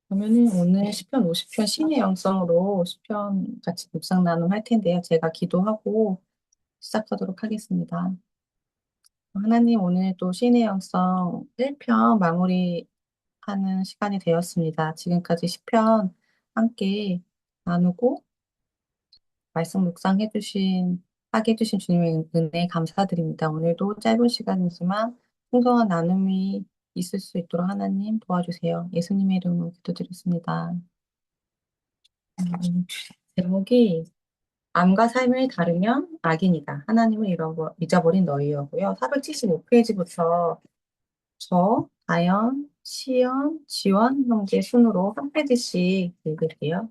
그러면은 오늘 시편 50편 신의 영성으로 시편 같이 묵상 나눔 할 텐데요. 제가 기도하고 시작하도록 하겠습니다. 하나님, 오늘 또 신의 영성 1편 마무리하는 시간이 되었습니다. 지금까지 시편 함께 나누고 말씀 하게 해주신 주님의 은혜에 감사드립니다. 오늘도 짧은 시간이지만 풍성한 나눔이 있을 수 있도록 하나님 도와주세요. 예수님의 이름으로 기도드렸습니다. 제목이 암과 삶을 다루면 악인이다. 하나님을 잊어버린 너희여고요. 475페이지부터 다연, 시연, 지원 형제 순으로 한 페이지씩 읽을게요.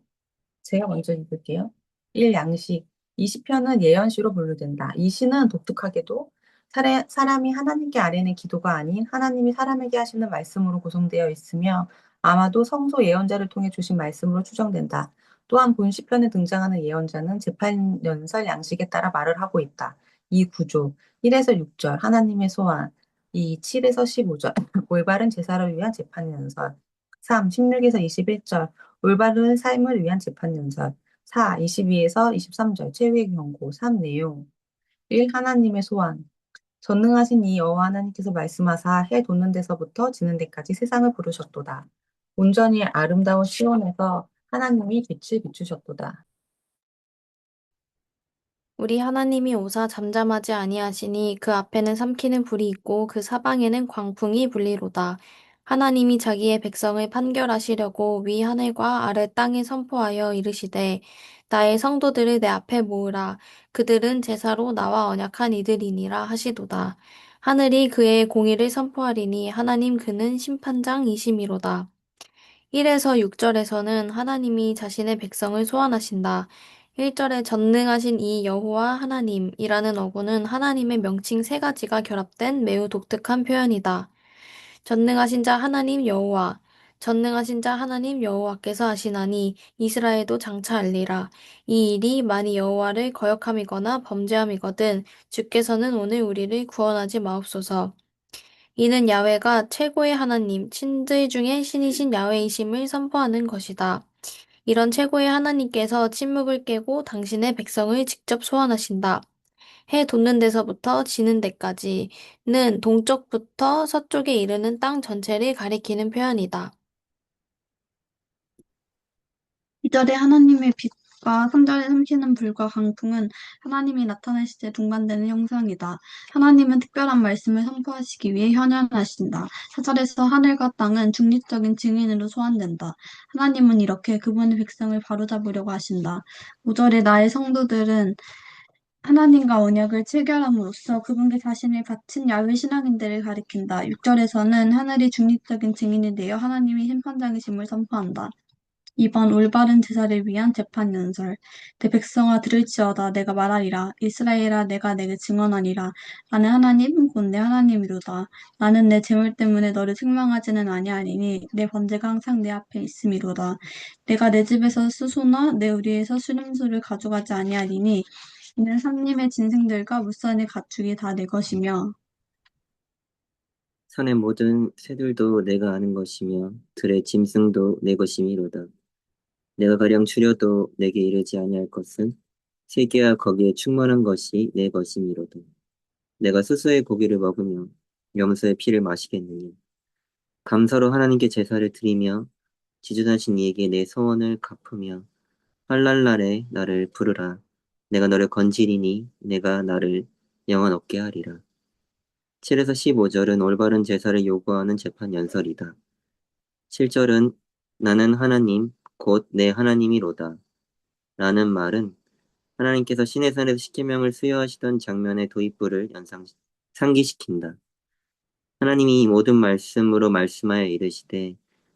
제가 먼저 읽을게요. 1. 양식. 이 시편은 예언시로 분류된다. 이 시는 독특하게도 사람이 하나님께 아뢰는 기도가 아닌 하나님이 사람에게 하시는 말씀으로 구성되어 있으며 아마도 성소 예언자를 통해 주신 말씀으로 추정된다. 또한 본 시편에 등장하는 예언자는 재판연설 양식에 따라 말을 하고 있다. 이 구조. 1에서 6절 하나님의 소환. 2. 7에서 15절 올바른 제사를 위한 재판연설. 3. 16에서 21절 올바른 삶을 위한 재판연설. 4. 22에서 23절 최후의 경고. 3. 내용. 1. 하나님의 소환. 전능하신 이 여호와 하나님께서 말씀하사 해 돋는 데서부터 지는 데까지 세상을 부르셨도다. 온전히 아름다운 시온에서 하나님이 빛을 비추셨도다. 우리 하나님이 오사 잠잠하지 아니하시니 그 앞에는 삼키는 불이 있고 그 사방에는 광풍이 불리로다. 하나님이 자기의 백성을 판결하시려고 위 하늘과 아래 땅에 선포하여 이르시되 나의 성도들을 내 앞에 모으라. 그들은 제사로 나와 언약한 이들이니라 하시도다. 하늘이 그의 공의를 선포하리니 하나님 그는 심판장이심이로다. 1에서 6절에서는 하나님이 자신의 백성을 소환하신다. 1절에 전능하신 이 여호와 하나님이라는 어구는 하나님의 명칭 세 가지가 결합된 매우 독특한 표현이다. 전능하신 자 하나님 여호와, 전능하신 자 하나님 여호와께서 하시나니 이스라엘도 장차 알리라. 이 일이 만일 여호와를 거역함이거나 범죄함이거든 주께서는 오늘 우리를 구원하지 마옵소서. 이는 야훼가 최고의 하나님, 신들 중에 신이신 야훼이심을 선포하는 것이다. 이런 최고의 하나님께서 침묵을 깨고 당신의 백성을 직접 소환하신다. 해 돋는 데서부터 지는 데까지는 동쪽부터 서쪽에 이르는 땅 전체를 가리키는 표현이다. 2절에 하나님의 빛과 3절에 삼키는 불과 강풍은 하나님이 나타나실 때 동반되는 형상이다. 하나님은 특별한 말씀을 선포하시기 위해 현현하신다. 4절에서 하늘과 땅은 중립적인 증인으로 소환된다. 하나님은 이렇게 그분의 백성을 바로잡으려고 하신다. 5절에 나의 성도들은 하나님과 언약을 체결함으로써 그분께 자신을 바친 야훼 신앙인들을 가리킨다. 6절에서는 하늘이 중립적인 증인이 되어 하나님이 심판장이심을 선포한다. 2번 올바른 제사를 위한 재판 연설. 내 백성아 들을지어다 내가 말하리라. 이스라엘아 내가 내게 증언하리라. 나는 하나님 곧 내 하나님이로다. 나는 내 재물 때문에 너를 책망하지는 아니하리니 내 번제가 항상 내 앞에 있음이로다. 내가 내 집에서 수소나 내 우리에서 수렴수를 가져가지 아니하리니 이는 산림의 진생들과 물산의 가축이 다 내 것이며 산의 모든 새들도 내가 아는 것이며 들의 짐승도 내 것이미로다. 내가 가령 추려도 내게 이르지 아니할 것은 세계와 거기에 충만한 것이 내 것이미로다. 내가 스스의 고기를 먹으며 염소의 피를 마시겠느냐. 감사로 하나님께 제사를 드리며 지존하신 이에게 내 소원을 갚으며 할랄날에 나를 부르라. 내가 너를 건지리니 내가 나를 영원 얻게 하리라. 7에서 15절은 올바른 제사를 요구하는 재판 연설이다. 7절은 나는 하나님 곧 내 하나님이로다 라는 말은 하나님께서 시내 산에서 십계명을 수여하시던 장면의 도입부를 상기시킨다. 하나님이 이 모든 말씀으로 말씀하여 이르시되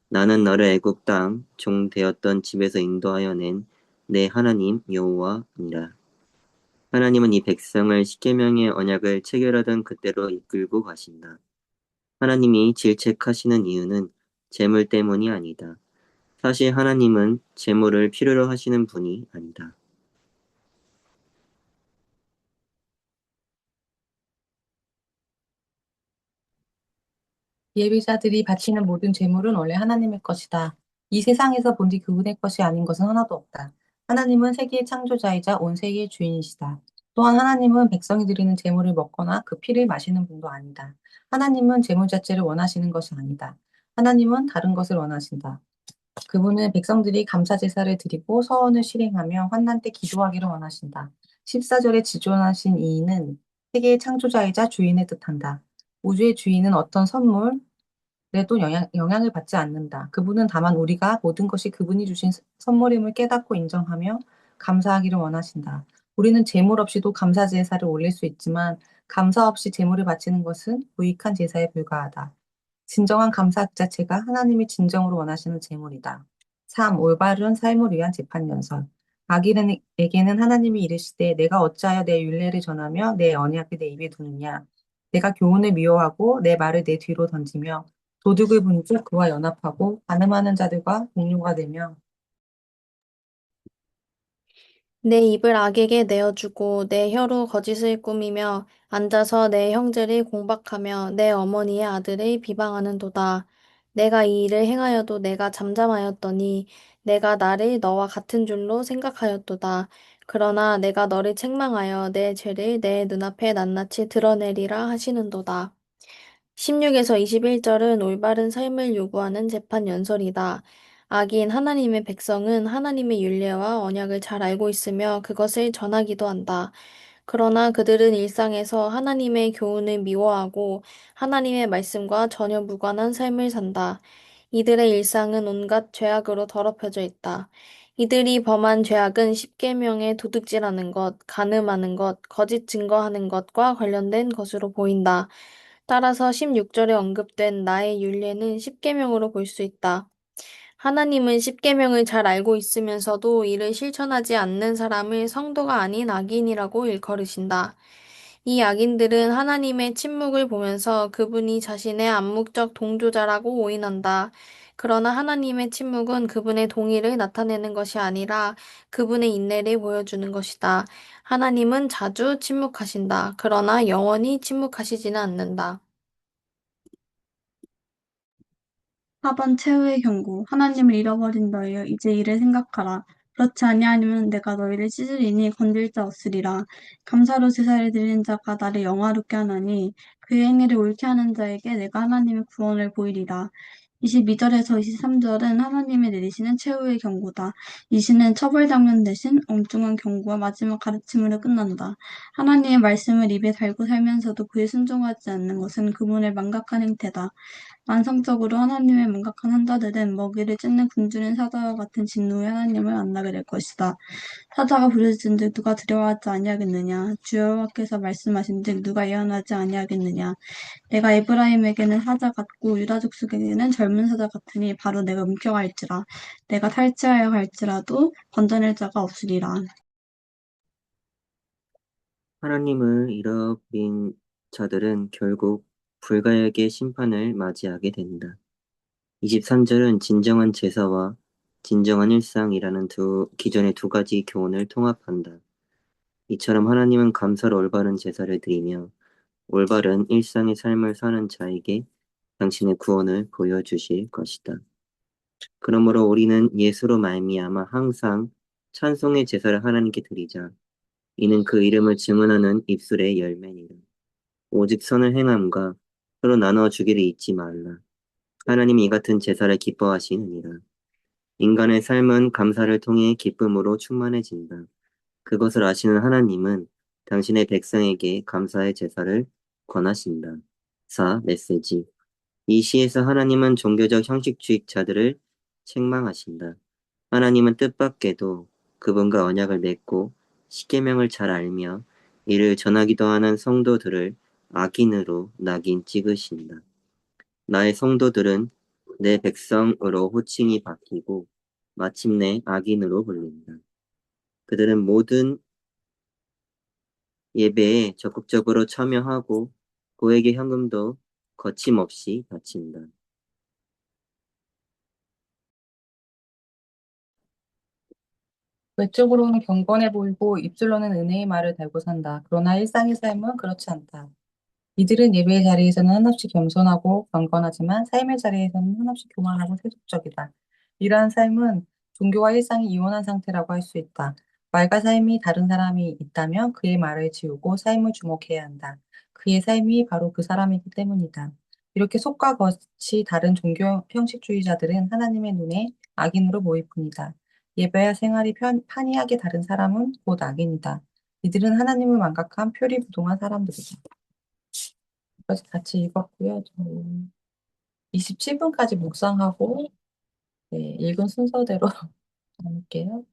나는 너를 애굽 땅 종 되었던 집에서 인도하여 낸 내 하나님 여호와니라. 하나님은 이 백성을 십계명의 언약을 체결하던 그때로 이끌고 가신다. 하나님이 질책하시는 이유는 재물 때문이 아니다. 사실 하나님은 재물을 필요로 하시는 분이 아니다. 예비자들이 바치는 모든 제물은 원래 하나님의 것이다. 이 세상에서 본디 그분의 것이 아닌 것은 하나도 없다. 하나님은 세계의 창조자이자 온 세계의 주인이시다. 또한 하나님은 백성이 드리는 제물을 먹거나 그 피를 마시는 분도 아니다. 하나님은 제물 자체를 원하시는 것이 아니다. 하나님은 다른 것을 원하신다. 그분은 백성들이 감사 제사를 드리고 서원을 실행하며 환난 때 기도하기를 원하신다. 14절에 지존하신 이는 세계의 창조자이자 주인을 뜻한다. 우주의 주인은 어떤 선물에도 영향을 받지 않는다. 그분은 다만 우리가 모든 것이 그분이 주신 선물임을 깨닫고 인정하며 감사하기를 원하신다. 우리는 제물 없이도 감사 제사를 올릴 수 있지만 감사 없이 제물을 바치는 것은 무익한 제사에 불과하다. 진정한 감사 그 자체가 하나님이 진정으로 원하시는 제물이다. 3. 올바른 삶을 위한 재판 연설. 악인에게는 하나님이 이르시되 내가 어찌하여 내 율례를 전하며 내 언약을 내 입에 두느냐. 내가 교훈을 미워하고 내 말을 내 뒤로 던지며 도둑을 본즉 그와 연합하고 간음하는 자들과 동료가 되며 내 입을 악에게 내어주고 내 혀로 거짓을 꾸미며 앉아서 내 형제를 공박하며 내 어머니의 아들을 비방하는도다. 내가 이 일을 행하여도 내가 잠잠하였더니 내가 나를 너와 같은 줄로 생각하였도다. 그러나 내가 너를 책망하여 내 죄를 내 눈앞에 낱낱이 드러내리라 하시는도다. 16에서 21절은 올바른 삶을 요구하는 재판 연설이다. 악인 하나님의 백성은 하나님의 율례와 언약을 잘 알고 있으며 그것을 전하기도 한다. 그러나 그들은 일상에서 하나님의 교훈을 미워하고 하나님의 말씀과 전혀 무관한 삶을 산다. 이들의 일상은 온갖 죄악으로 더럽혀져 있다. 이들이 범한 죄악은 십계명에 도둑질하는 것, 간음하는 것, 거짓 증거하는 것과 관련된 것으로 보인다. 따라서 16절에 언급된 나의 율례는 십계명으로 볼 수 있다. 하나님은 십계명을 잘 알고 있으면서도 이를 실천하지 않는 사람을 성도가 아닌 악인이라고 일컬으신다. 이 악인들은 하나님의 침묵을 보면서 그분이 자신의 암묵적 동조자라고 오인한다. 그러나 하나님의 침묵은 그분의 동의를 나타내는 것이 아니라 그분의 인내를 보여주는 것이다. 하나님은 자주 침묵하신다. 그러나 영원히 침묵하시지는 않는다. 4번 최후의 경고. 하나님을 잃어버린 너희여 이제 이를 생각하라. 그렇지 아니하면 내가 너희를 찢으리니 건질 자 없으리라. 감사로 제사를 드리는 자가 나를 영화롭게 하나니 그의 행위를 옳게 하는 자에게 내가 하나님의 구원을 보이리라. 22절에서 23절은 하나님이 내리시는 최후의 경고다. 이 시는 처벌 장면 대신 엉뚱한 경고와 마지막 가르침으로 끝난다. 하나님의 말씀을 입에 달고 살면서도 그에 순종하지 않는 것은 그분을 망각한 행태다. 만성적으로 하나님의 망각한 환자들은 먹이를 찢는 굶주린 사자와 같은 진노의 하나님을 만나게 될 것이다. 사자가 부르짖은즉 누가 두려워하지 아니하겠느냐. 주여 여호와께서 말씀하신즉 누가 예언하지 아니하겠느냐. 내가 에브라임에게는 사자 같고 유다 족속에게는 젊은 사자 같으니 바로 내가 움켜갈지라. 내가 탈취하여 갈지라도 건져낼 자가 없으리라. 하나님을 잃어버린 자들은 결국 불가역의 심판을 맞이하게 된다. 23절은 진정한 제사와 진정한 일상이라는 기존의 두 가지 교훈을 통합한다. 이처럼 하나님은 감사로 올바른 제사를 드리며 올바른 일상의 삶을 사는 자에게 당신의 구원을 보여주실 것이다. 그러므로 우리는 예수로 말미암아 항상 찬송의 제사를 하나님께 드리자. 이는 그 이름을 증언하는 입술의 열매니라. 오직 선을 행함과 서로 나누어 주기를 잊지 말라. 하나님이 이 같은 제사를 기뻐하시느니라. 인간의 삶은 감사를 통해 기쁨으로 충만해진다. 그것을 아시는 하나님은 당신의 백성에게 감사의 제사를 권하신다. 4. 메시지. 이 시에서 하나님은 종교적 형식주의자들을 책망하신다. 하나님은 뜻밖에도 그분과 언약을 맺고 십계명을 잘 알며 이를 전하기도 하는 성도들을 악인으로 낙인 찍으신다. 나의 성도들은 내 백성으로 호칭이 바뀌고 마침내 악인으로 불린다. 그들은 모든 예배에 적극적으로 참여하고 고액의 현금도 거침없이 바친다. 외적으로는 경건해 보이고 입술로는 은혜의 말을 달고 산다. 그러나 일상의 삶은 그렇지 않다. 이들은 예배의 자리에서는 한없이 겸손하고 경건하지만 삶의 자리에서는 한없이 교만하고 세속적이다. 이러한 삶은 종교와 일상이 이혼한 상태라고 할 수 있다. 말과 삶이 다른 사람이 있다면 그의 말을 지우고 삶을 주목해야 한다. 그의 삶이 바로 그 사람이기 때문이다. 이렇게 속과 겉이 다른 종교 형식주의자들은 하나님의 눈에 악인으로 보일 뿐이다. 예배와 생활이 판이하게 다른 사람은 곧 악인이다. 이들은 하나님을 망각한 표리부동한 사람들이다. 여기까지 같이 읽었고요. 저희 27분까지 묵상하고 네, 읽은 순서대로 나눌게요.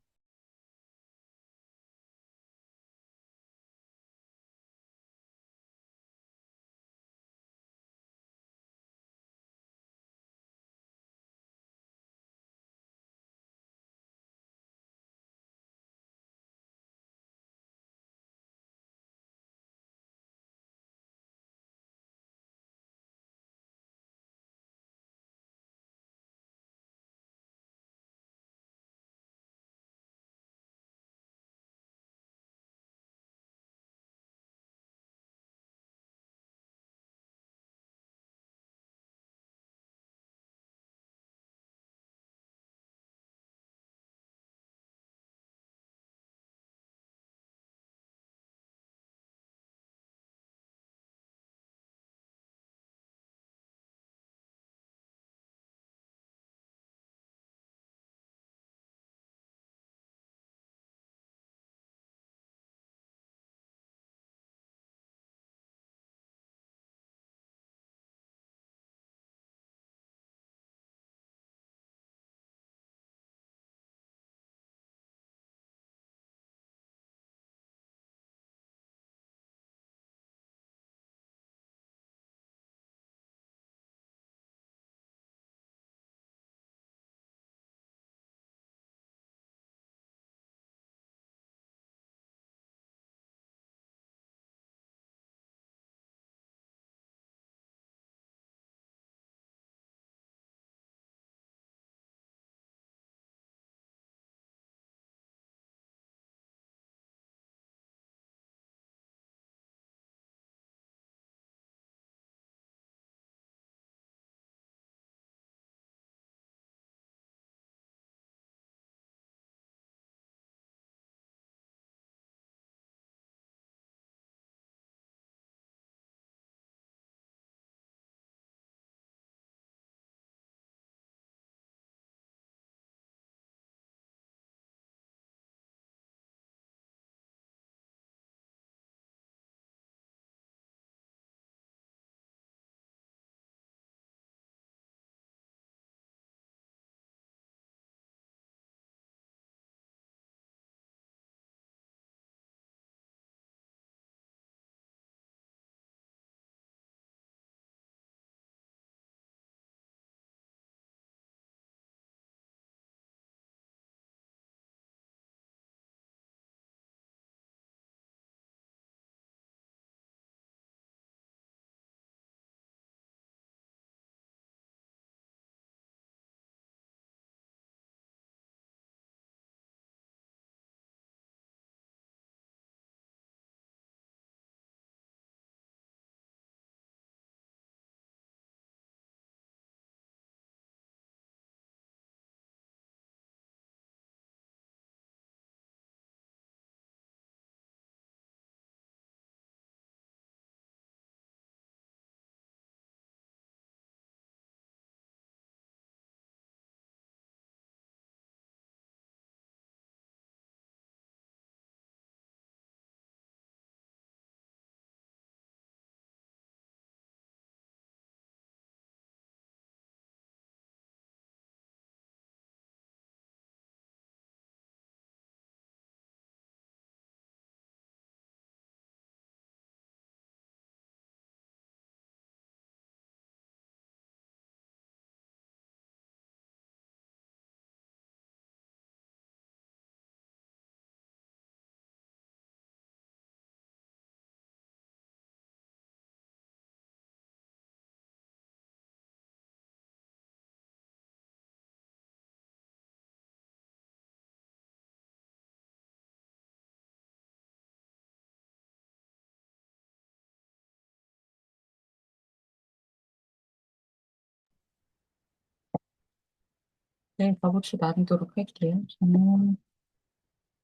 네, 버벅이 나누도록 할게요. 저는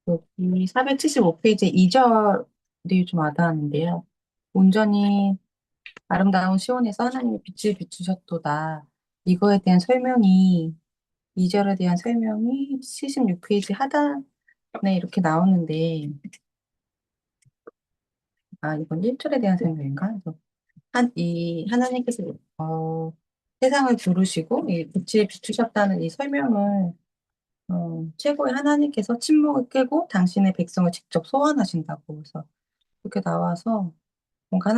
여기 475페이지 2절이 좀 와닿았는데요. 온전히 아름다운 시온에서 하나님의 빛을 비추셨도다. 이거에 대한 설명이, 2절에 대한 설명이 76페이지 하단에 이렇게 나오는데, 아, 이건 1절에 대한 설명인가? 그래서 하나님께서, 세상을 부르시고, 이 빛을 비추셨다는 이 설명을, 최고의 하나님께서 침묵을 깨고 당신의 백성을 직접 소환하신다고 해서 이렇게 나와서, 뭔가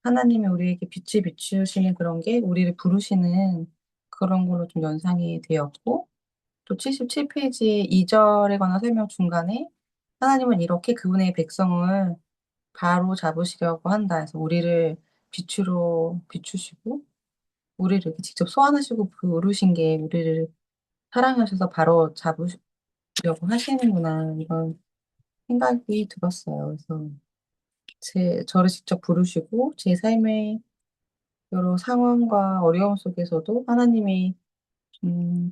하나님이 우리에게 빛을 비추시는 그런 게 우리를 부르시는 그런 걸로 좀 연상이 되었고, 또 77페이지 2절에 관한 설명 중간에 하나님은 이렇게 그분의 백성을 바로 잡으시려고 한다 해서 우리를 빛으로 비추시고, 우리를 이렇게 직접 소환하시고 부르신 게 우리를 사랑하셔서 바로 잡으시려고 하시는구나, 이런 생각이 들었어요. 그래서 저를 직접 부르시고 제 삶의 여러 상황과 어려움 속에서도 하나님이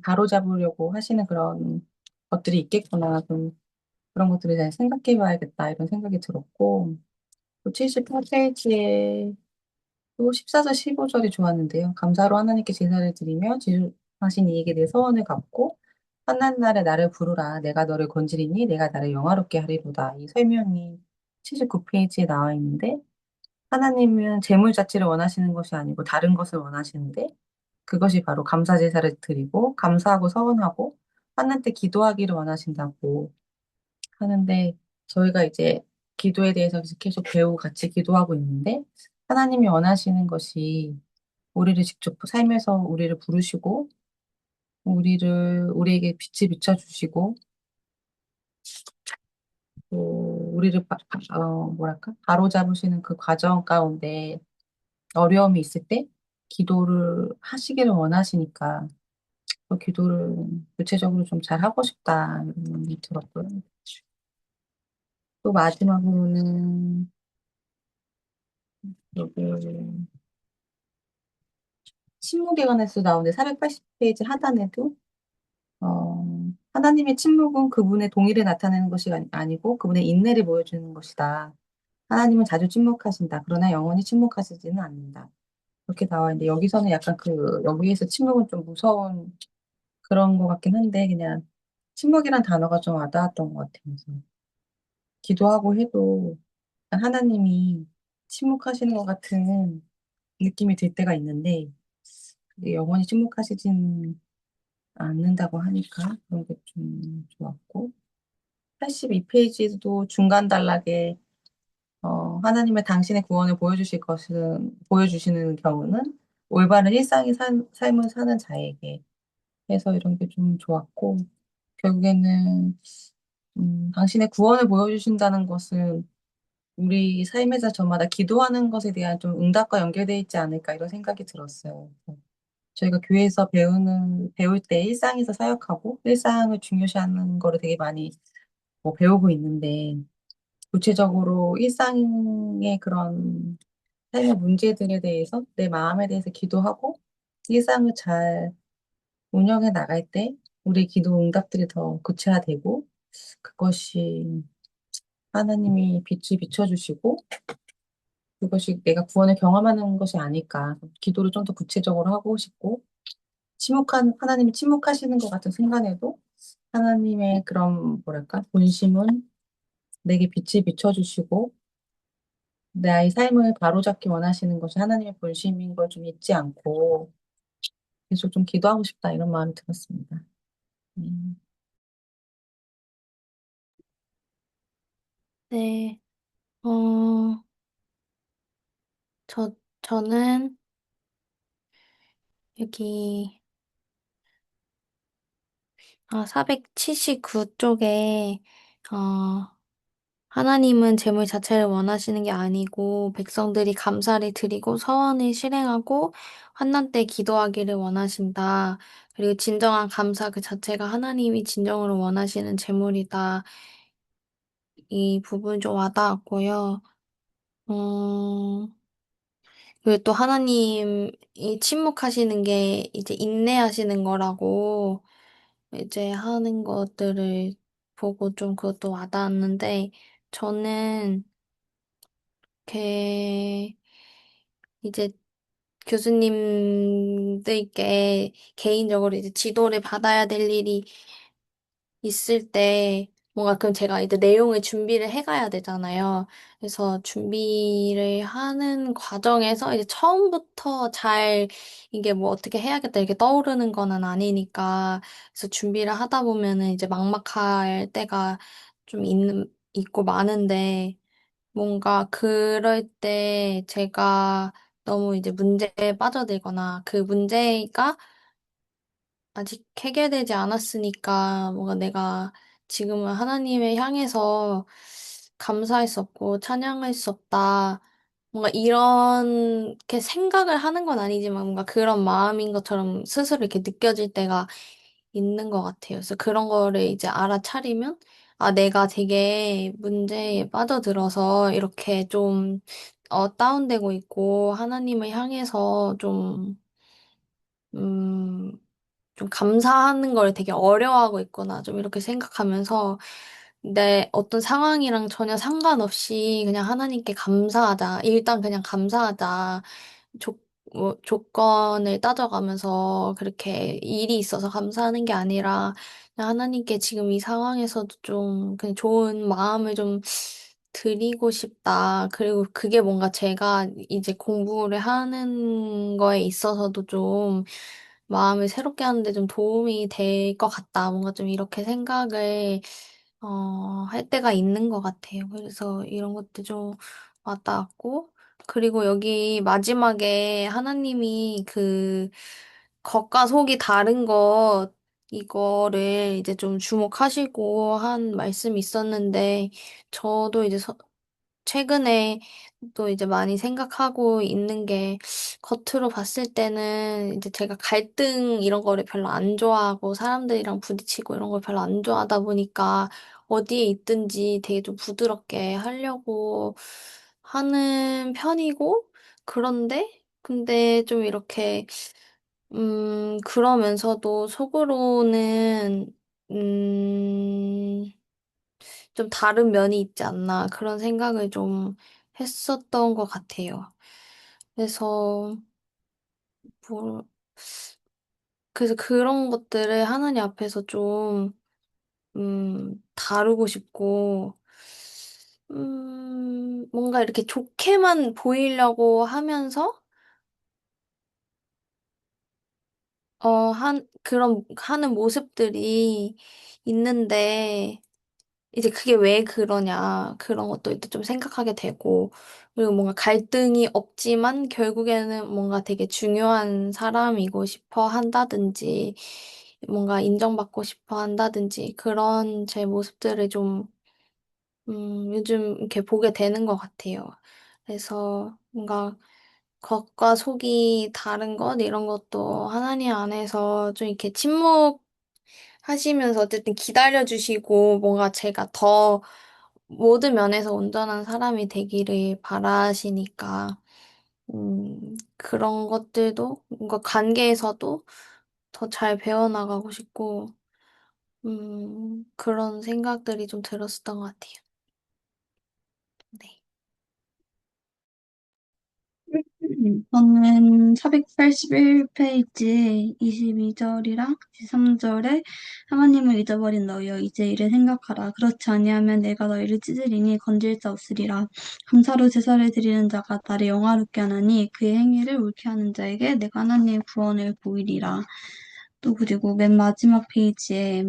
바로잡으려고 하시는 그런 것들이 있겠구나. 좀 그런 것들을 잘 생각해 봐야겠다. 이런 생각이 들었고, 또 78페이지에 또 14절, 15절이 좋았는데요. 감사로 하나님께 제사를 드리며 지주하신 이에게 내 서원을 갚고 환난 날에 나를 부르라. 내가 너를 건지리니 내가 나를 영화롭게 하리로다. 이 설명이 79페이지에 나와 있는데, 하나님은 재물 자체를 원하시는 것이 아니고 다른 것을 원하시는데, 그것이 바로 감사 제사를 드리고 감사하고 서원하고 환난 때 기도하기를 원하신다고 하는데, 저희가 이제 기도에 대해서 계속 배우고 같이 기도하고 있는데, 하나님이 원하시는 것이 우리를 직접 삶에서 우리를 부르시고 우리에게 빛을 비춰주시고, 또 우리를 뭐랄까, 바로잡으시는 그 과정 가운데 어려움이 있을 때 기도를 하시기를 원하시니까 그 기도를 구체적으로 좀 잘 하고 싶다, 이런 생각이 들었고요. 또 마지막으로는 여기 침묵에 관해서 나오는데 480페이지 하단에도, 어, 하나님의 침묵은 그분의 동의를 나타내는 것이 아니고 그분의 인내를 보여주는 것이다. 하나님은 자주 침묵하신다. 그러나 영원히 침묵하시지는 않는다. 이렇게 나와 있는데, 여기서는 약간 여기에서 침묵은 좀 무서운 그런 것 같긴 한데, 그냥 침묵이란 단어가 좀 와닿았던 것 같아요. 그래서 기도하고 해도 하나님이 침묵하시는 것 같은 느낌이 들 때가 있는데, 그게 영원히 침묵하시진 않는다고 하니까 그런 게 좀 좋았고, 82페이지도 중간 단락에 하나님의 당신의 구원을 보여주시는 경우는 올바른 삶을 사는 자에게 해서 이런 게 좀 좋았고, 결국에는 당신의 구원을 보여주신다는 것은 우리 삶에서 저마다 기도하는 것에 대한 좀 응답과 연결되어 있지 않을까, 이런 생각이 들었어요. 그래서 저희가 교회에서 배울 때 일상에서 사역하고 일상을 중요시하는 거를 되게 많이 뭐 배우고 있는데, 구체적으로 일상의 그런 삶의 문제들에 대해서 내 마음에 대해서 기도하고 일상을 잘 운영해 나갈 때 우리 기도 응답들이 더 구체화되고, 그것이 하나님이 빛을 비춰주시고 그것이 내가 구원을 경험하는 것이 아닐까. 기도를 좀 더 구체적으로 하고 싶고, 하나님이 침묵하시는 것 같은 순간에도 하나님의 그런 뭐랄까 본심은 내게 빛을 비춰주시고 나의 삶을 바로잡기 원하시는 것이 하나님의 본심인 걸 좀 잊지 않고 계속 좀 기도하고 싶다, 이런 마음이 들었습니다. 음. 네, 어, 저, 저는 여기, 479쪽에, 어, 하나님은 재물 자체를 원하시는 게 아니고 백성들이 감사를 드리고 서원을 실행하고 환난 때 기도하기를 원하신다. 그리고 진정한 감사 그 자체가 하나님이 진정으로 원하시는 재물이다. 이 부분 좀 와닿았고요. 음, 그리고 또 하나님이 침묵하시는 게 이제 인내하시는 거라고 이제 하는 것들을 보고 좀 그것도 와닿았는데, 저는 이렇게 이제 교수님들께 개인적으로 이제 지도를 받아야 될 일이 있을 때 뭔가 그럼 제가 이제 내용을 준비를 해가야 되잖아요. 그래서 준비를 하는 과정에서 이제 처음부터 잘 이게 뭐 어떻게 해야겠다 이렇게 떠오르는 거는 아니니까 그래서 준비를 하다 보면은 이제 막막할 때가 좀 있고 많은데 뭔가 그럴 때 제가 너무 이제 문제에 빠져들거나 그 문제가 아직 해결되지 않았으니까 뭔가 내가 지금은 하나님을 향해서 감사할 수 없고 찬양할 수 없다. 뭔가 이렇게 생각을 하는 건 아니지만 뭔가 그런 마음인 것처럼 스스로 이렇게 느껴질 때가 있는 것 같아요. 그래서 그런 거를 이제 알아차리면 아, 내가 되게 문제에 빠져들어서 이렇게 좀 다운되고 있고 하나님을 향해서 음, 좀 감사하는 걸 되게 어려워하고 있구나. 좀 이렇게 생각하면서 내 어떤 상황이랑 전혀 상관없이 그냥 하나님께 감사하자. 일단 그냥 감사하자. 조, 조건을 따져가면서 그렇게 일이 있어서 감사하는 게 아니라 그냥 하나님께 지금 이 상황에서도 좀 그냥 좋은 마음을 좀 드리고 싶다. 그리고 그게 뭔가 제가 이제 공부를 하는 거에 있어서도 좀 마음을 새롭게 하는데 좀 도움이 될 것 같다. 뭔가 좀 이렇게 생각을, 할 때가 있는 것 같아요. 그래서 이런 것도 좀 와닿았고, 그리고 여기 마지막에 하나님이 그 겉과 속이 다른 것, 이거를 이제 좀 주목하시고 한 말씀이 있었는데, 저도 이제 최근에 또 이제 많이 생각하고 있는 게 겉으로 봤을 때는 이제 제가 갈등 이런 거를 별로 안 좋아하고 사람들이랑 부딪히고 이런 걸 별로 안 좋아하다 보니까 어디에 있든지 되게 좀 부드럽게 하려고 하는 편이고 그런데 근데 좀 이렇게 그러면서도 속으로는 음 좀 다른 면이 있지 않나 그런 생각을 좀 했었던 것 같아요. 그래서 뭐 그래서 그런 것들을 하나님 앞에서 좀 다루고 싶고 뭔가 이렇게 좋게만 보이려고 하면서 그런 하는 모습들이 있는데 이제 그게 왜 그러냐, 그런 것도 이제 좀 생각하게 되고, 그리고 뭔가 갈등이 없지만 결국에는 뭔가 되게 중요한 사람이고 싶어 한다든지, 뭔가 인정받고 싶어 한다든지, 그런 제 모습들을 좀, 요즘 이렇게 보게 되는 것 같아요. 그래서 뭔가 겉과 속이 다른 것, 이런 것도 하나님 안에서 좀 이렇게 하시면서 어쨌든 기다려주시고 뭔가 제가 더 모든 면에서 온전한 사람이 되기를 바라시니까 그런 것들도 뭔가 관계에서도 더 잘 배워나가고 싶고 그런 생각들이 좀 들었었던 것 같아요. 네. 저는 481페이지 22절이랑 23절에 하나님을 잊어버린 너여 이제 이를 생각하라. 그렇지 아니하면 내가 너희를 찢으리니 건질 자 없으리라. 감사로 제사를 드리는 자가 나를 영화롭게 하나니 그의 행위를 옳게 하는 자에게 내가 하나님의 구원을 보이리라. 또 그리고 맨 마지막 페이지에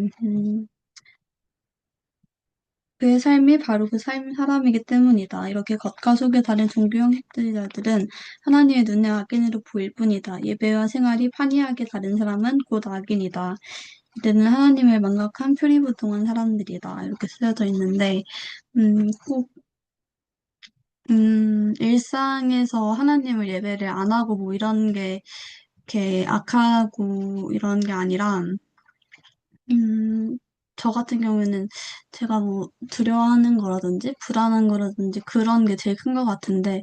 그의 삶이 바로 그 사람이기 때문이다. 이렇게 겉과 속의 다른 종교 형제자들은 하나님의 눈에 악인으로 보일 뿐이다. 예배와 생활이 판이하게 다른 사람은 곧 악인이다. 이들은 하나님을 망각한 표리부동한 사람들이다. 이렇게 쓰여져 있는데, 꼭, 일상에서 하나님을 예배를 안 하고 뭐 이런 게 이렇게 악하고 이런 게 아니라, 저 같은 경우에는 제가 뭐 두려워하는 거라든지 불안한 거라든지 그런 게 제일 큰 것 같은데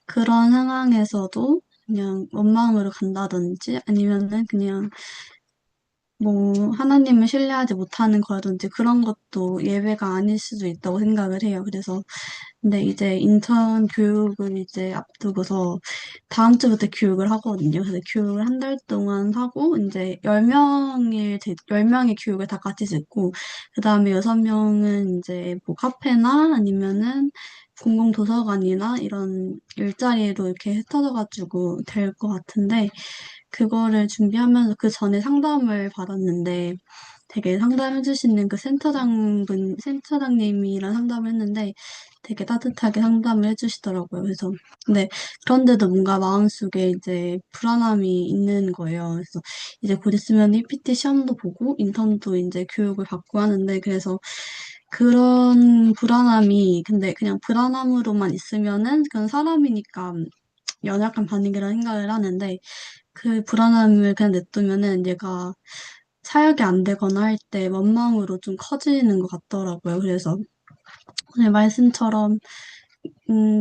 그런 상황에서도 그냥 원망으로 간다든지 아니면은 그냥 뭐, 하나님을 신뢰하지 못하는 거라든지 그런 것도 예외가 아닐 수도 있다고 생각을 해요. 그래서, 근데 이제 인턴 교육을 이제 앞두고서 다음 주부터 교육을 하거든요. 그래서 교육을 한 달 동안 하고, 이제 10명의 교육을 다 같이 듣고, 그 다음에 6명은 이제 뭐 카페나 아니면은 공공도서관이나 이런 일자리로 이렇게 흩어져가지고 될 것 같은데, 그거를 준비하면서 그 전에 상담을 받았는데 되게 상담해 주시는 그 센터장님이랑 상담을 했는데 되게 따뜻하게 상담을 해주시더라고요. 그래서 근데 그런데도 뭔가 마음속에 이제 불안함이 있는 거예요. 그래서 이제 곧 있으면 EPT 시험도 보고 인턴도 이제 교육을 받고 하는데 그래서 그런 불안함이 근데 그냥 불안함으로만 있으면은 그건 사람이니까 연약한 반응이라 생각을 하는데 그 불안함을 그냥 냅두면은 얘가 사역이 안 되거나 할 때 원망으로 좀 커지는 것 같더라고요. 그래서 오늘 말씀처럼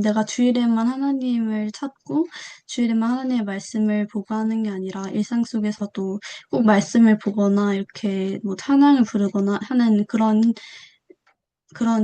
내가 주일에만 하나님을 찾고 주일에만 하나님의 말씀을 보고 하는 게 아니라 일상 속에서도 꼭 말씀을 보거나 이렇게 뭐 찬양을 부르거나 하는 그런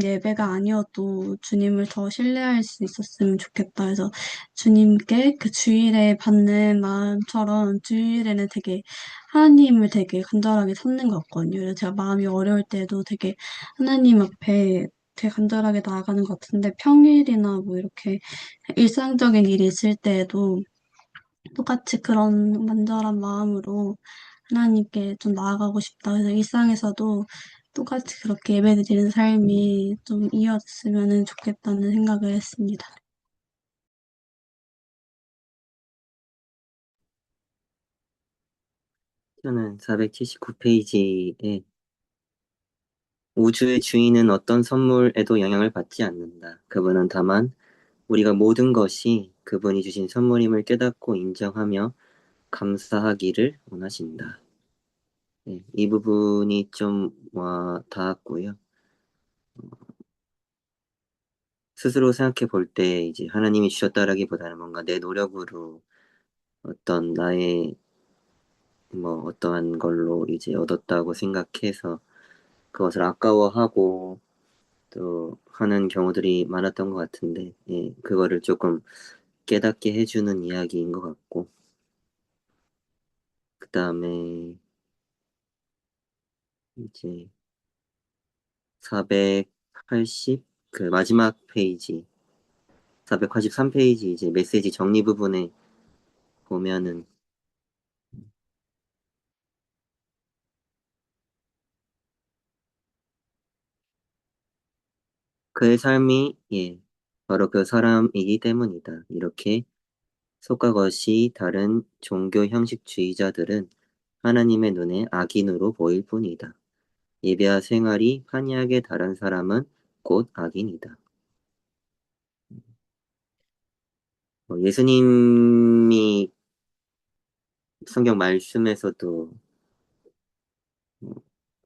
예배가 아니어도 주님을 더 신뢰할 수 있었으면 좋겠다 해서 주님께 그 주일에 받는 마음처럼 주일에는 되게 하나님을 되게 간절하게 찾는 것 같거든요. 그래서 제가 마음이 어려울 때도 되게 하나님 앞에 되게 간절하게 나아가는 것 같은데 평일이나 뭐 이렇게 일상적인 일이 있을 때에도 똑같이 그런 간절한 마음으로 하나님께 좀 나아가고 싶다. 그래서 일상에서도 똑같이 그렇게 예배드리는 삶이 좀 이어졌으면 좋겠다는 생각을 했습니다. 저는 479페이지에 우주의 주인은 어떤 선물에도 영향을 받지 않는다. 그분은 다만 우리가 모든 것이 그분이 주신 선물임을 깨닫고 인정하며 감사하기를 원하신다. 네, 이 부분이 좀 와 닿았고요. 스스로 생각해 볼 때 이제 하나님이 주셨다라기보다는 뭔가 내 노력으로 어떤 나의 뭐 어떠한 걸로 이제 얻었다고 생각해서 그것을 아까워하고 또 하는 경우들이 많았던 것 같은데, 예, 그거를 조금 깨닫게 해주는 이야기인 것 같고, 그 다음에 이제 480, 그 마지막 페이지, 483페이지 이제 메시지 정리 부분에 보면은 그의 삶이, 예, 바로 그 사람이기 때문이다. 이렇게 속과것이 다른 종교 형식주의자들은 하나님의 눈에 악인으로 보일 뿐이다. 예배와 생활이 판이하게 다른 사람은 곧 악인이다. 예수님이 성경 말씀에서도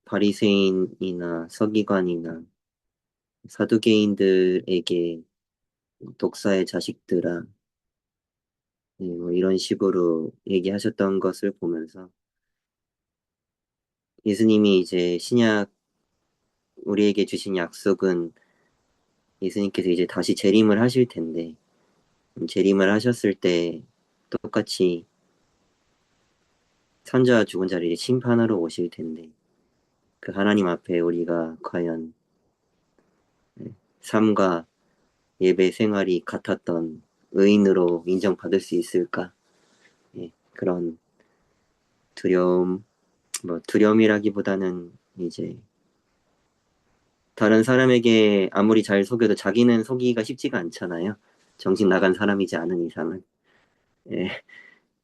바리새인이나 서기관이나 사두개인들에게 독사의 자식들아, 뭐 이런 식으로 얘기하셨던 것을 보면서 예수님이 이제 신약 우리에게 주신 약속은 예수님께서 이제 다시 재림을 하실 텐데 재림을 하셨을 때 똑같이 산자와 죽은 자를 이제 심판하러 오실 텐데 그 하나님 앞에 우리가 과연 삶과 예배 생활이 같았던 의인으로 인정받을 수 있을까? 예, 그런 두려움, 뭐 두려움이라기보다는 이제 다른 사람에게 아무리 잘 속여도 자기는 속이기가 쉽지가 않잖아요. 정신 나간 사람이지 않은 이상은. 예,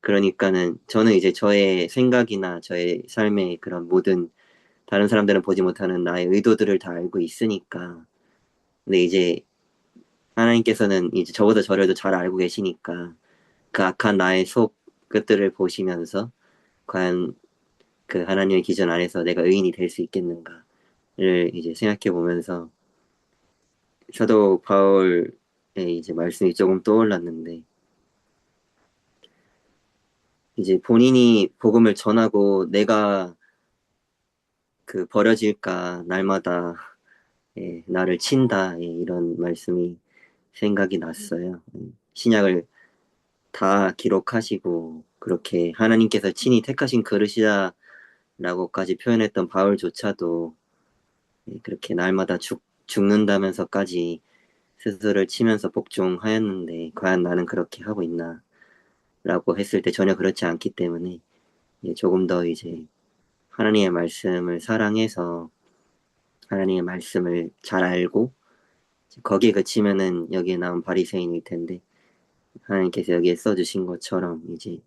그러니까는 저는 이제 저의 생각이나 저의 삶의 그런 모든 다른 사람들은 보지 못하는 나의 의도들을 다 알고 있으니까. 근데 이제 하나님께서는 이제 저보다 저를 더 잘 알고 계시니까 그 악한 나의 속 것들을 보시면서 과연 그 하나님의 기준 안에서 내가 의인이 될 수 있겠는가를 이제 생각해 보면서 사도 바울의 이제 말씀이 조금 떠올랐는데 이제 본인이 복음을 전하고 내가 그 버려질까 날마다 예, 나를 친다 예, 이런 말씀이 생각이 났어요. 신약을 다 기록하시고 그렇게 하나님께서 친히 택하신 그릇이다라고까지 표현했던 바울조차도 예, 그렇게 날마다 죽는다면서까지 스스로를 치면서 복종하였는데 과연 나는 그렇게 하고 있나? 라고 했을 때 전혀 그렇지 않기 때문에 예, 조금 더 이제 하나님의 말씀을 사랑해서 하나님의 말씀을 잘 알고 거기에 그치면은 여기에 나온 바리새인일 텐데 하나님께서 여기에 써주신 것처럼 이제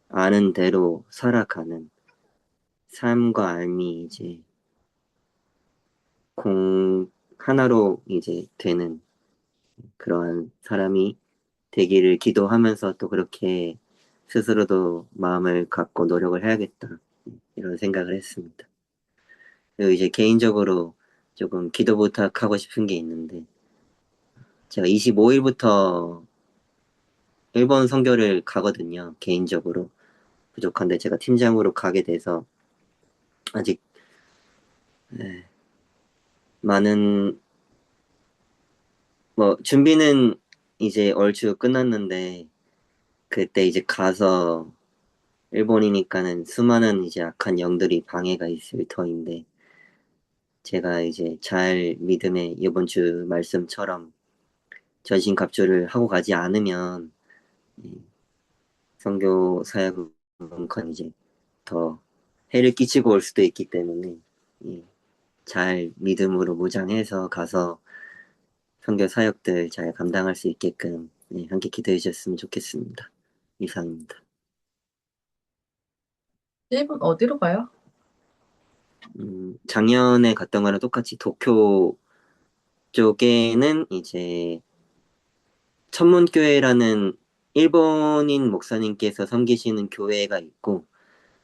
아는 대로 살아가는 삶과 삶이 이제 하나로 이제 되는 그러한 사람이 되기를 기도하면서 또 그렇게 스스로도 마음을 갖고 노력을 해야겠다 이런 생각을 했습니다. 그리고 이제 개인적으로 조금 기도 부탁하고 싶은 게 있는데 제가 25일부터 일본 선교를 가거든요. 개인적으로 부족한데 제가 팀장으로 가게 돼서 아직 네, 많은 뭐 준비는 이제 얼추 끝났는데 그때 이제 가서 일본이니까는 수많은 이제 악한 영들이 방해가 있을 터인데 제가 이제 잘 믿음의 이번 주 말씀처럼 전신갑주를 하고 가지 않으면 이 선교 사역은 이제 더 해를 끼치고 올 수도 있기 때문에 예, 잘 믿음으로 무장해서 가서 선교 사역들 잘 감당할 수 있게끔 예, 함께 기도해 주셨으면 좋겠습니다. 이상입니다. 일본 어디로 가요? 작년에 갔던 거랑 똑같이 도쿄 쪽에는 이제 천문교회라는 일본인 목사님께서 섬기시는 교회가 있고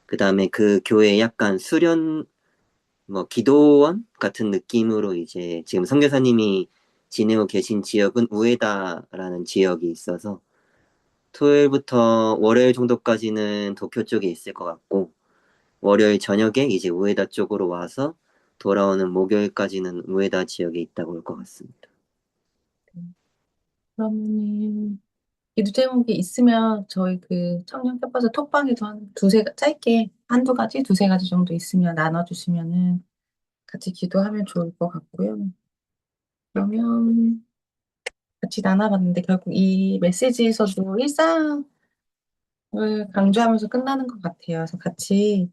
그 다음에 그 교회에 약간 수련 뭐 기도원 같은 느낌으로 이제 지금 선교사님이 지내고 계신 지역은 우에다라는 지역이 있어서 토요일부터 월요일 정도까지는 도쿄 쪽에 있을 것 같고 월요일 저녁에 이제 우에다 쪽으로 와서 돌아오는 목요일까지는 우에다 지역에 있다고 올 것 같습니다. 그러면 기도 제목이 있으면 저희 그 청년 펴빠져 톡방에도 한 두세 짧게 한두 가지, 두세 가지 정도 있으면 나눠주시면은 같이 기도하면 좋을 것 같고요. 그러면 같이 나눠봤는데 결국 이 메시지에서도 일상을 강조하면서 끝나는 것 같아요. 그래서 같이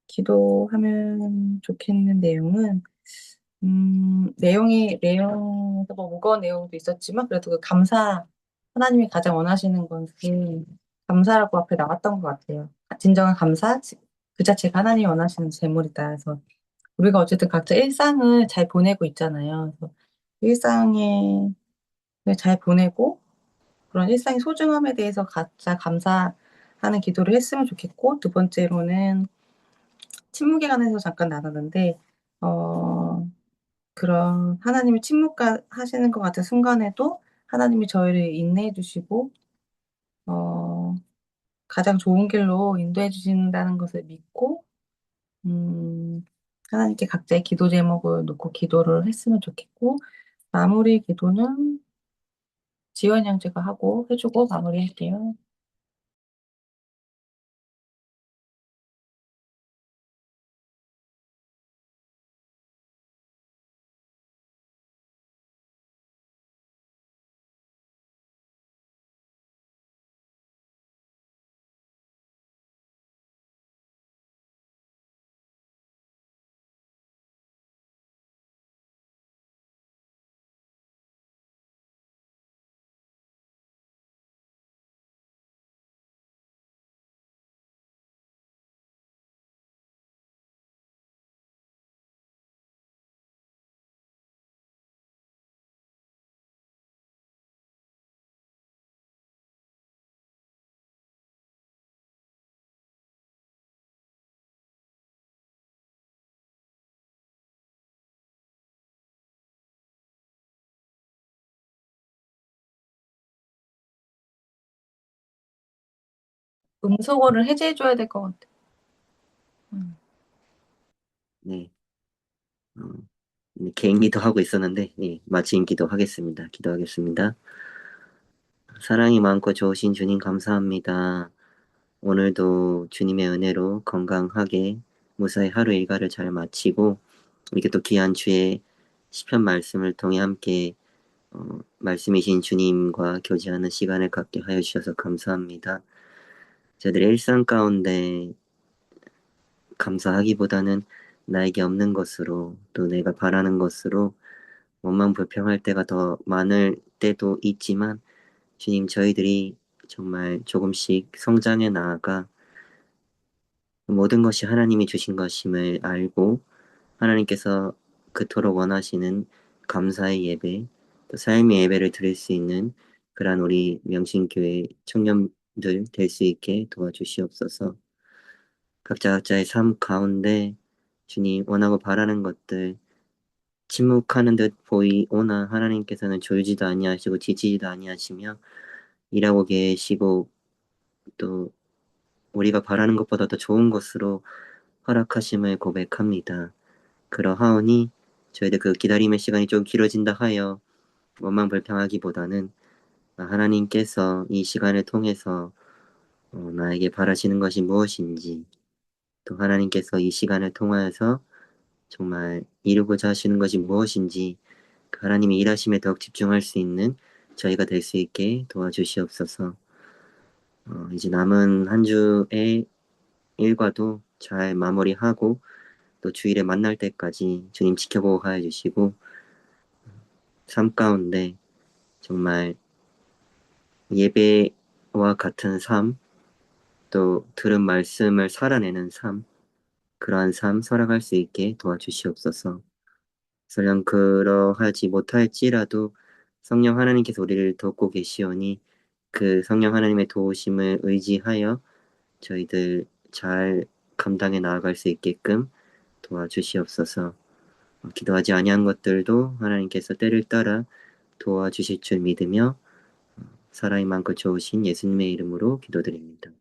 기도하면 좋겠는 내용은 내용도 뭐 무거운 내용도 있었지만 그래도 그 감사, 하나님이 가장 원하시는 것은 감사라고 앞에 나왔던 것 같아요. 진정한 감사, 그 자체가 하나님이 원하시는 제물이다. 그래서 우리가 어쨌든 각자 일상을 잘 보내고 있잖아요. 그래서 일상에 잘 보내고 그런 일상의 소중함에 대해서 각자 감사하는 기도를 했으면 좋겠고, 두 번째로는 침묵에 관해서 잠깐 나눴는데, 어, 그런 하나님이 침묵하시는 것 같은 순간에도 하나님이 저희를 인내해 주시고, 어, 가장 좋은 길로 인도해 주신다는 것을 믿고, 음, 하나님께 각자의 기도 제목을 놓고 기도를 했으면 좋겠고, 마무리 기도는 지원 형제가 하고 해주고 마무리할게요. 음소거를 해제해 줘야 될 것 같아. 음. 네. 개인 기도하고 있었는데, 마침 기도하겠습니다. 기도하겠습니다. 사랑이 많고 좋으신 주님 감사합니다. 오늘도 주님의 은혜로 건강하게 무사히 하루 일과를 잘 마치고 이렇게 또 귀한 주의 시편 말씀을 통해 함께 말씀이신 주님과 교제하는 시간을 갖게 하여 주셔서 감사합니다. 저희들의 일상 가운데 감사하기보다는 나에게 없는 것으로 또 내가 바라는 것으로 원망 불평할 때가 더 많을 때도 있지만 주님 저희들이 정말 조금씩 성장해 나아가 모든 것이 하나님이 주신 것임을 알고 하나님께서 그토록 원하시는 감사의 예배, 또 삶의 예배를 드릴 수 있는 그러한 우리 명신교회 청년들 될 수 있게 도와주시옵소서. 각자의 삶 가운데 주님 원하고 바라는 것들 침묵하는 듯 보이오나 하나님께서는 졸지도 아니하시고 지치지도 아니하시며 일하고 계시고 또 우리가 바라는 것보다 더 좋은 것으로 허락하심을 고백합니다. 그러하오니 저희들 그 기다림의 시간이 좀 길어진다 하여 원망 불평하기보다는 하나님께서 이 시간을 통해서 나에게 바라시는 것이 무엇인지 또 하나님께서 이 시간을 통하여서 정말 이루고자 하시는 것이 무엇인지 그 하나님의 일하심에 더욱 집중할 수 있는 저희가 될 수 있게 도와주시옵소서. 이제 남은 한 주의 일과도 잘 마무리하고 또 주일에 만날 때까지 주님 지켜보고 가여 주시고 삶 가운데 정말 예배와 같은 삶, 또 들은 말씀을 살아내는 삶, 그러한 삶 살아갈 수 있게 도와주시옵소서. 설령 그러하지 못할지라도 성령 하나님께서 우리를 돕고 계시오니 그 성령 하나님의 도우심을 의지하여 저희들 잘 감당해 나아갈 수 있게끔 도와주시옵소서. 기도하지 아니한 것들도 하나님께서 때를 따라 도와주실 줄 믿으며 사랑이 많고 좋으신 예수님의 이름으로 기도드립니다.